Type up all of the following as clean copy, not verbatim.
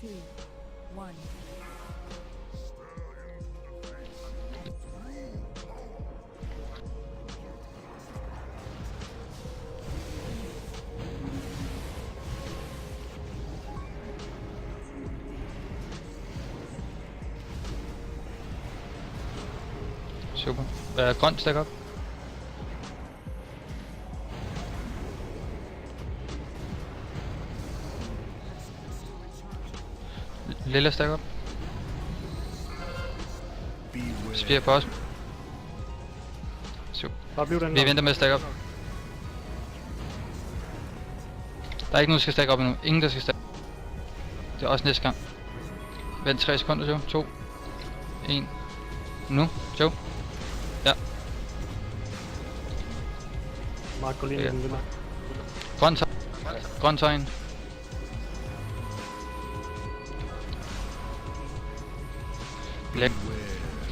2, 1. Super. Grønt, stack op. Lille stack op. Spear på os. Super. Vi venter med at stack op. Der er ikke nogen, der skal stack op endnu. Ingen, der skal stack. Det er også næste gang. Vent 3 sekunder, Joe. 2. 1. Nu, Joe. Ja. Mark går lige ind i den vinder. Grøn tegn. Læk.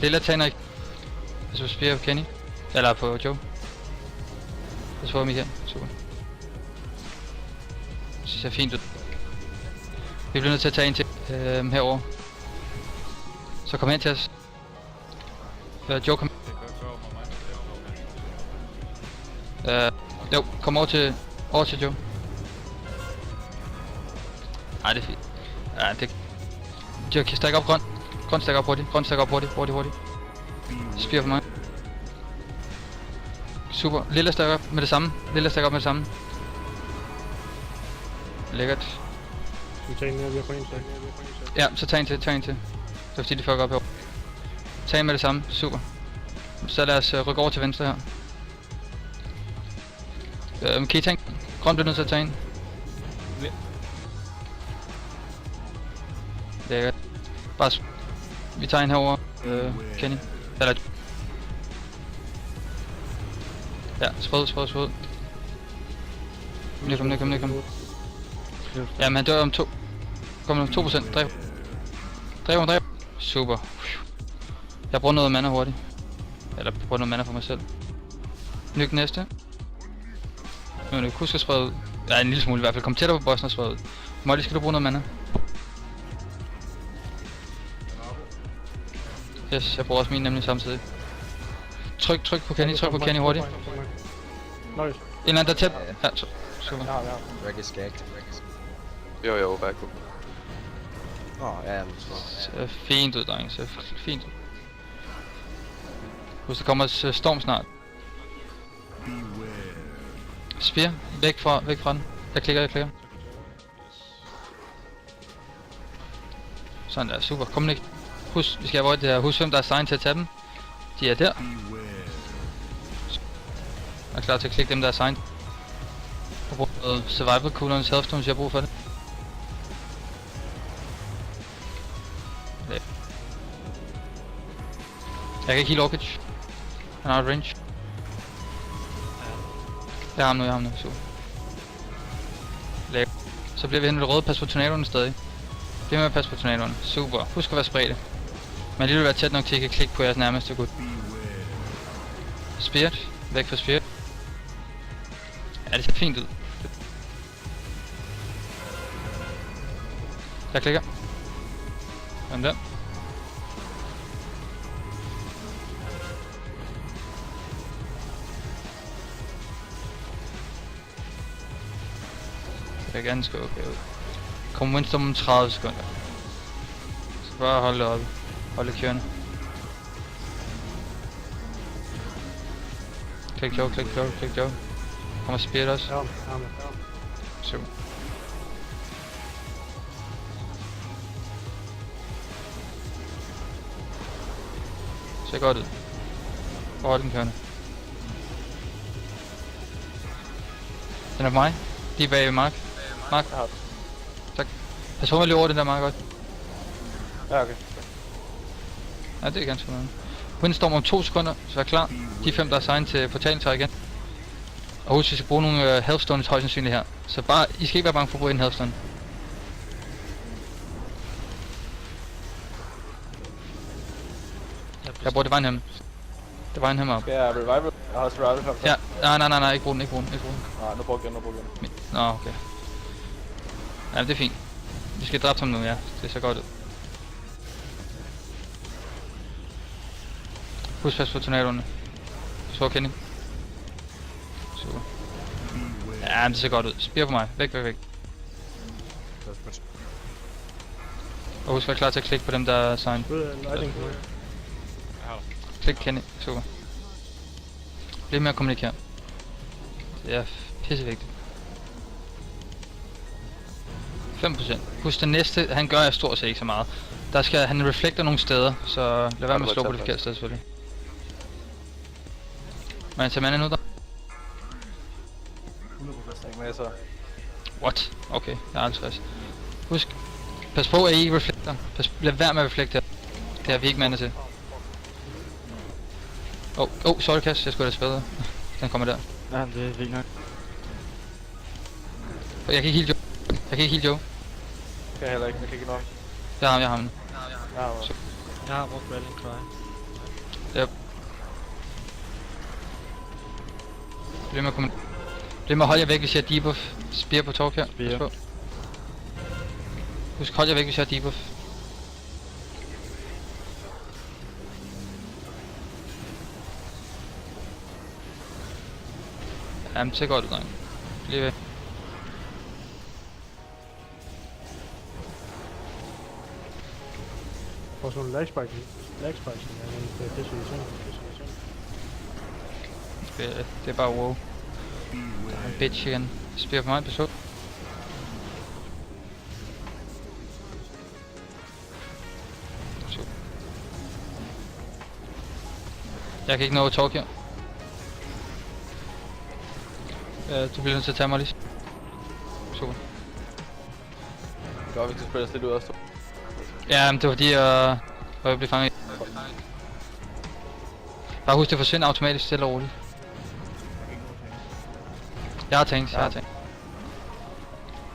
Lille tænder ikke. Jeg skal spire på Kenny. Eller på Joe. Jeg får Michael. Super. Det ser fint ud. Vi bliver nødt til at tage en til herover. Så kom hen til os. Joe, kom. Jo, kom over til Joe. Ej, det er fint. Ja, det... Joe, kan stack op grøn. Grøn stack op hurtigt. Grøn stack op hurtigt. Spire for mig. Super. Lille stack op med det samme. Lækkert. Skal vi tage en mere? Vi har kun en stack. Ja, så tag en til. Det er fordi, de fucker op her. Tag en med det samme. Super. Så lad os rykke over til venstre her. Kan I tænke? Grøn bliver nødt til at tage en. Lækkert. Bare vi tager en herover. Kenny. Eller... Ja, spred. Kom. Ja, men han dør om 2. Kom nu, 2%. Dræb. Super. Jeg bruger noget mana hurtigt. Eller bruger noget mana for mig selv. Nyk næste. Nu kan huske at sprede ud. Ja, en lille smule i hvert fald. Kom tættere på bossen og sprede ud. Molly, skal du bruge noget mana? Yes, jeg bruger også min nemlig samtidig. Tryk på Kenny hurtigt. En eller anden der tæt. Ja, super. Reg is gagged. Jo, back up. Ja. Ser fint ud, drenge. Ser fint ud. Husk, der kommer storm snart. Spear. Væk fra den. Jeg klikker. Sådan der, super. Kom ikke. Husk, vi skal avoid det her. Husk hvem der er sign til at tage dem. De er der. Jeg er klar til at klikke dem der er sign. Og bruge noget survival coolers healthstone, hvis jeg har brug for det. Jeg kan ikke heal Orchid. Han har et range. Jeg har ham nu, super. Lækkert. Så bliver vi hen ved det røde, pas på tornadoen stadig. Bliv med at passe på tornadoen. Super. Husk at være spredte. Men det vil være tæt nok til at I kan klikke på jeres nærmeste gut. Spirit. Væk fra Spirit. Ja, det ser fint ud. Jeg klikker. Hvem der? Det er ganske okay ud. Kom Winston om 30 sekunder. Så bare holde det oppe. Hold det kørende. Klik Joe. Kommer Spirit også. Ja. Super. Ser godt ud. Bare hold den kørende. Den er på mig. De er bag ved Mark. Tak. Pas på mig lige over den der Mark også. Ja, okay. Ja, det er ganske noget. Windstorm om 2 sekunder, så vær klar. De 5 der er signet til portalen tager igen. Og husk, vi skal bruge nogle healthstones højst sandsynligt her. Så bare, I skal ikke være bange for at bruge en healthstone. Jeg bruger Divine Hem. Divine Hem op. Ja, revival. Jeg har også revival her. Ja, nej, ikke brug den. Nej, nu brugte jeg. Nå, okay. Ja, det er fint. Vi skal dræbe ham nu, ja. Det ser godt ud. Husk fast på tornadoerne. Så Kenny. Super. Ja, men det ser godt ud. Spire på mig. Væk, væk, væk. Og husk at være klar til at klikke på dem, der er sign. Lightning. Klik Kenny. Super. Bliv med at kommunikere. Det er pissevigtigt. 5%. Husk den næste, han gør jeg stort set ikke så meget. Der skal han reflekter nogle steder, så lad være med at slå på det forkerte sted selvfølgelig. Må jeg tage manden nu der? 100% ikke med så. What? Okay, jeg er 50. Husk, pas på at I ikke reflekter. Lad være med at reflektere. Det har vi ikke mand til. Sorry Cass, jeg skulle have spillet. Den kommer der. Ja, det er fint nok. Jeg kan ikke heal Joe. Jeg kan ikke heal Joe. Kan jeg heller ikke, jeg kan ikke nå. Jeg har ham nu. Ja, Jeg har brugt Rallying Cry. Yep. Bliv med at holde jer væk, hvis jeg har debuff. Spear på talk her. Spear. Pas på. Husk, hold jer væk, hvis jeg har debuff. Jamen, det ser godt ud, dreng. Bliv væk. Og sådan en lag spike. Ja, det er situation. Det er bare wow. Der er en bitch igen. Spear på mig, pas på. Jeg kan ikke nå at talk her. Du bliver nødt til at tage mig lige. Super. Godt, vi skal spille os lidt ud også. Ja, men det var fordi jeg blev fanget. Bare husk, det forsvinder automatisk stille og roligt. Jeg har tænkt.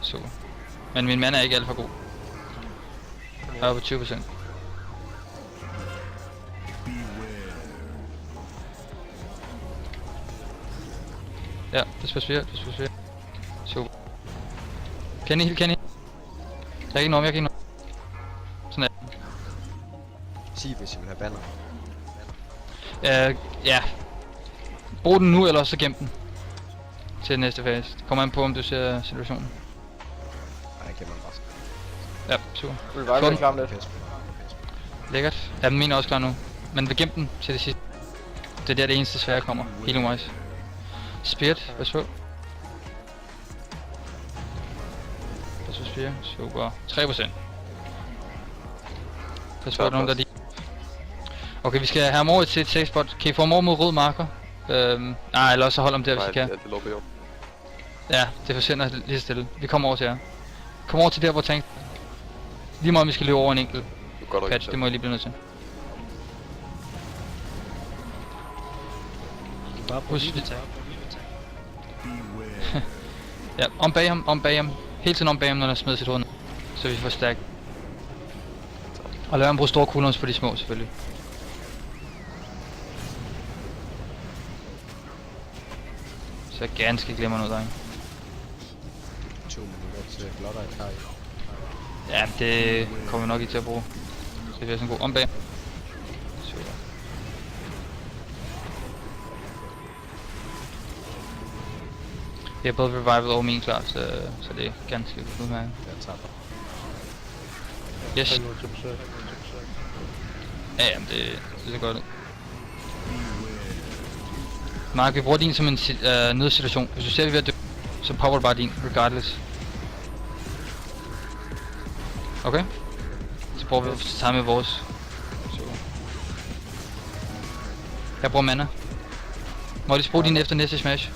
Super. Men min mand er ikke alt for god. Jeg er på 20%. Ja, det skal spire. Super. Kenny. Jeg kan ikke nå. Sådan er det. Sig, hvis I vil have banner. Ja. Brug den nu, eller så gem den. Til næste fase. Det kommer an på, om du ser situationen. Nej, jeg gemmer den bare. Ja, super. Revival er klar om lidt. Lækkert. Ja, den min er også klar nu. Men vi gem den til det sidste. Det er der det eneste svære kommer. Healing wise. Spirit, hvad så? Hvad så Spirit? Super. 3%. Pas på, nogen der lige. Okay, vi skal have ham over til et safe spot. Kan I få ham over mod rød marker? Eller også hold om der, hvis I kan. Nej, det lå jo. Ja, det forsvinder lige så stille. Vi kommer over til jer. Kom over til der, hvor tank. Lige meget om vi skal løbe over en enkelt patch, det må jeg lige blive nødt til. Husk det. Ja, om bag ham. Hele tiden om bag ham, når han smider sit hoved ned. Så vi får stack. Og lad ham bruge store cooldowns på de små, selvfølgelig. Så ganske glemmer noget, dreng. 2 minutter til blotter i kaj. Ja, det kommer vi nok ikke til at bruge. Så det bliver sådan en god ombag. Super. Vi har både revival og min klar, så det er ganske udmærket. Jeg tager dig. Yes. Ja, det ser godt ud. Mark, vi bruger din som en nødsituation. Hvis du ser, vi er ved at dø, så popper du bare din, regardless. Okay? Så prøver vi at tage med vores. Super. Jeg bruger mana. Må jeg lige bruge din efter næste smash?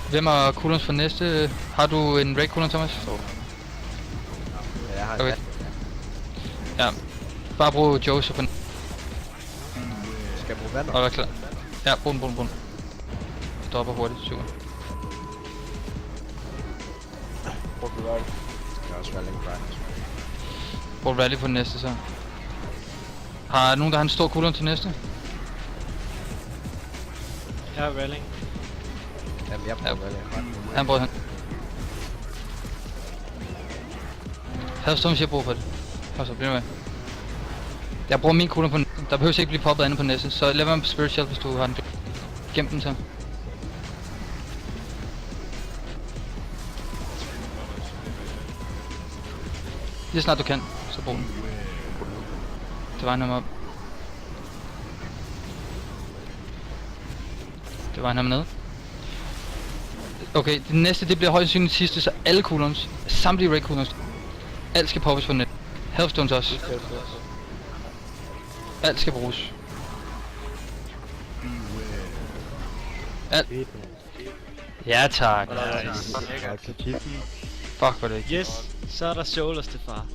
Hvem har coolers for næste? Har du en raid cooler, Thomas? Ja, jeg har okay. Ja. Bare brug Joseph. Skal jeg bruge vand? Og vær klar. Ja, brug den. Stopper hurtigt, super. Brug revival. Jeg har også Rallying Cry. Brug rally på den næste så. Har nogen, der har en stor cooldown til næste? Jeg er railing. Jamen, jeg prøver vel ret nu. Han bruger han. Healthstone, hvis jeg bruger på det. Og så bliver med. Jeg bruger min cooldown på næste. Der behøver ikke blive poppet andet på næste. Så lad være med Spirit Shell, hvis du har den. Gem den så. Lige snart du kan, så brug den. Det var ham op. Det var ham nede. Okay, det næste det bliver højst sandsynligt sidste, så alle cooldowns, samtlige raid cooldowns, alt skal poppes på net. Healthstones også. Alt skal bruges. Alt. Fedt, man. Ja tak. Nice. Fuck, hvor er det ikke. Yes, så er der Soulless til far.